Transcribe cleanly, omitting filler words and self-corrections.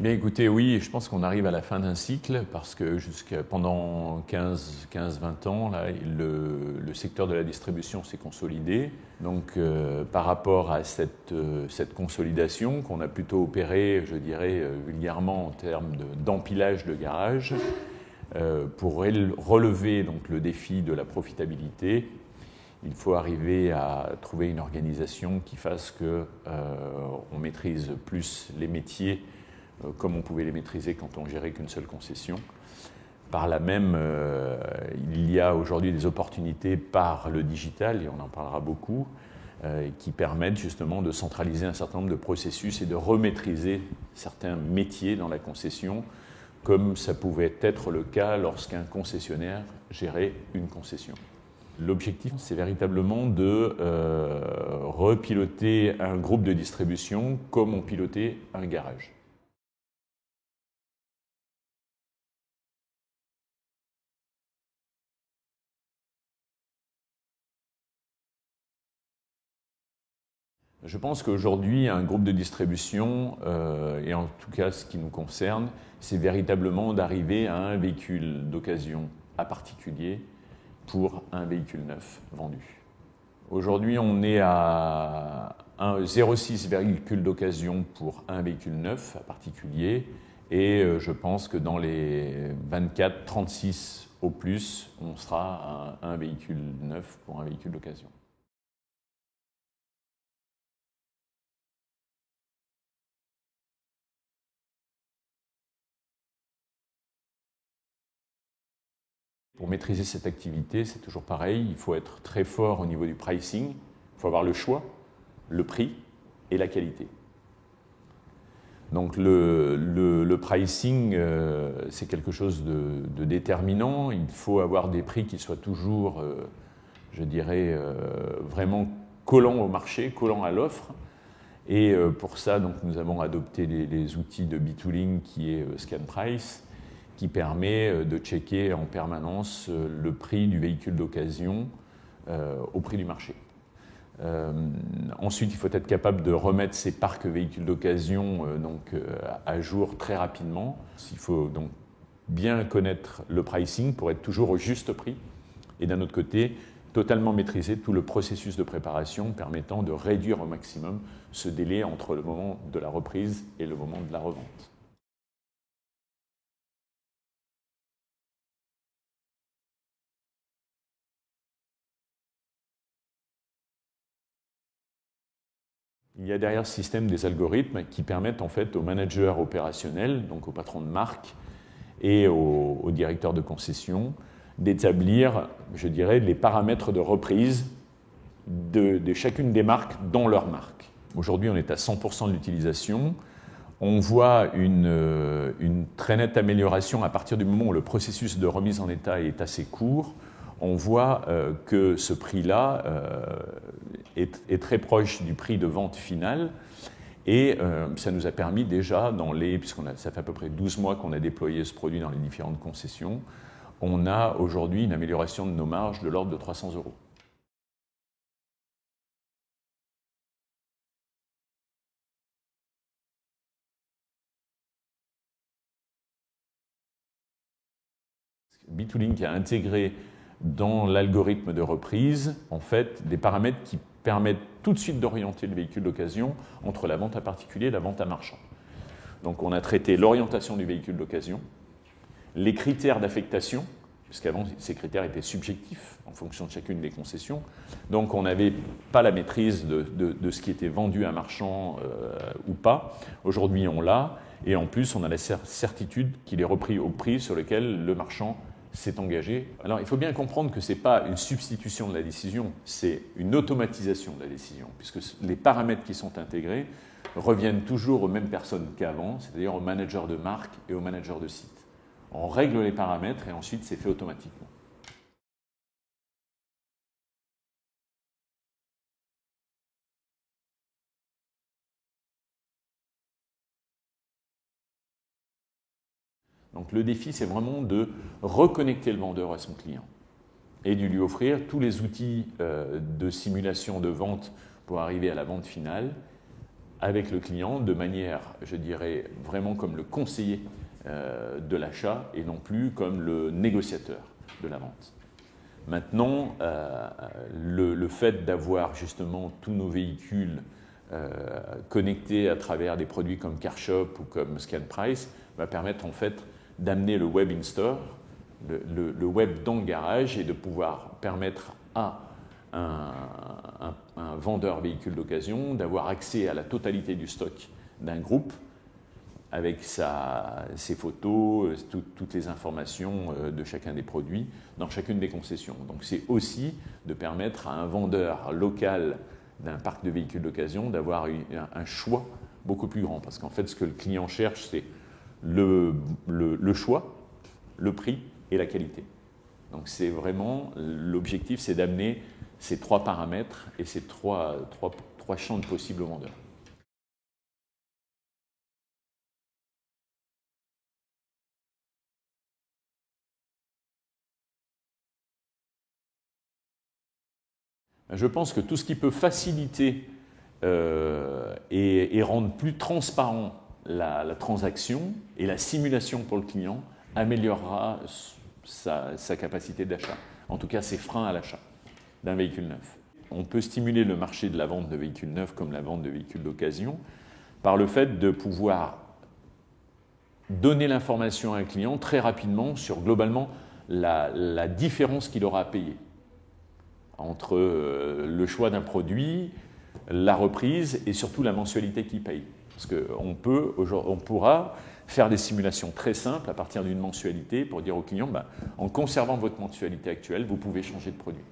Bien écoutez, oui, je pense qu'on arrive à la fin d'un cycle parce que pendant 15-20 ans, là, le secteur de la distribution s'est consolidé. Donc par rapport à cette consolidation qu'on a plutôt opérée, je dirais vulgairement en termes d'empilage de garages, pour relever donc, le défi de la profitabilité, il faut arriver à trouver une organisation qui fasse qu'on maîtrise plus les métiers comme on pouvait les maîtriser quand on gérait qu'une seule concession. Par là même, il y a aujourd'hui des opportunités par le digital, et on en parlera beaucoup, qui permettent justement de centraliser un certain nombre de processus et de remaîtriser certains métiers dans la concession, comme ça pouvait être le cas lorsqu'un concessionnaire gérait une concession. L'objectif, c'est véritablement de repiloter un groupe de distribution comme on pilotait un garage. Je pense qu'aujourd'hui, un groupe de distribution, et en tout cas ce qui nous concerne, c'est véritablement d'arriver à un véhicule d'occasion à particulier pour un véhicule neuf vendu. Aujourd'hui, on est à 0,6 véhicules d'occasion pour un véhicule neuf à particulier, et je pense que dans les 24-36 au plus, on sera à un véhicule neuf pour un véhicule d'occasion. Pour maîtriser cette activité, c'est toujours pareil, il faut être très fort au niveau du pricing, il faut avoir le choix, le prix et la qualité. Donc le pricing, c'est quelque chose de déterminant, il faut avoir des prix qui soient toujours, je dirais, vraiment collants au marché, collants à l'offre. Et pour ça, donc, nous avons adopté les outils de B2Link qui est ScanPrice, qui permet de checker en permanence le prix du véhicule d'occasion au prix du marché. Ensuite, il faut être capable de remettre ces parcs véhicules d'occasion à jour très rapidement. Il faut donc bien connaître le pricing pour être toujours au juste prix. Et d'un autre côté, totalement maîtriser tout le processus de préparation permettant de réduire au maximum ce délai entre le moment de la reprise et le moment de la revente. Il y a derrière ce système des algorithmes qui permettent en fait aux managers opérationnels, donc aux patrons de marque et aux directeurs de concession, d'établir, je dirais, les paramètres de reprise de chacune des marques dans leur marque. Aujourd'hui, on est à 100% de l'utilisation. On voit une très nette amélioration à partir du moment où le processus de remise en état est assez court. On voit que ce prix-là est très proche du prix de vente final. Et ça nous a permis déjà, ça fait à peu près 12 mois qu'on a déployé ce produit dans les différentes concessions, on a aujourd'hui une amélioration de nos marges de l'ordre de 300 €. B2Link a intégré dans l'algorithme de reprise, en fait, des paramètres qui permettent tout de suite d'orienter le véhicule d'occasion entre la vente à particulier et la vente à marchand. Donc on a traité l'orientation du véhicule d'occasion, les critères d'affectation, puisqu'avant ces critères étaient subjectifs en fonction de chacune des concessions. Donc on n'avait pas la maîtrise de ce qui était vendu à marchand ou pas. Aujourd'hui on l'a, et en plus on a la certitude qu'il est repris au prix sur lequel le marchand s'est engagé. Alors il faut bien comprendre que ce n'est pas une substitution de la décision, c'est une automatisation de la décision, puisque les paramètres qui sont intégrés reviennent toujours aux mêmes personnes qu'avant, c'est-à-dire aux managers de marque et aux managers de site. On règle les paramètres et ensuite c'est fait automatiquement. Donc le défi, c'est vraiment de reconnecter le vendeur à son client et de lui offrir tous les outils de simulation de vente pour arriver à la vente finale avec le client de manière, je dirais, vraiment comme le conseiller de l'achat et non plus comme le négociateur de la vente. Maintenant, le fait d'avoir justement tous nos véhicules connectés à travers des produits comme CarShop ou comme ScanPrice va permettre en fait d'amener le web in-store, le web dans le garage et de pouvoir permettre à un vendeur véhicule d'occasion d'avoir accès à la totalité du stock d'un groupe avec ses photos, toutes les informations de chacun des produits dans chacune des concessions. Donc c'est aussi de permettre à un vendeur local d'un parc de véhicules d'occasion d'avoir un choix beaucoup plus grand. Parce qu'en fait, ce que le client cherche, c'est le choix, le prix et la qualité. Donc c'est vraiment, l'objectif, c'est d'amener ces trois paramètres et ces trois champs de possibles aux vendeurs. Je pense que tout ce qui peut faciliter et rendre plus transparent la transaction et la simulation pour le client améliorera sa capacité d'achat, en tout cas ses freins à l'achat d'un véhicule neuf. On peut stimuler le marché de la vente de véhicules neufs comme la vente de véhicules d'occasion par le fait de pouvoir donner l'information à un client très rapidement sur globalement la différence qu'il aura à payer entre le choix d'un produit, la reprise et surtout la mensualité qu'il paye. Parce qu'on pourra faire des simulations très simples à partir d'une mensualité pour dire au client, en conservant votre mensualité actuelle, vous pouvez changer de produit.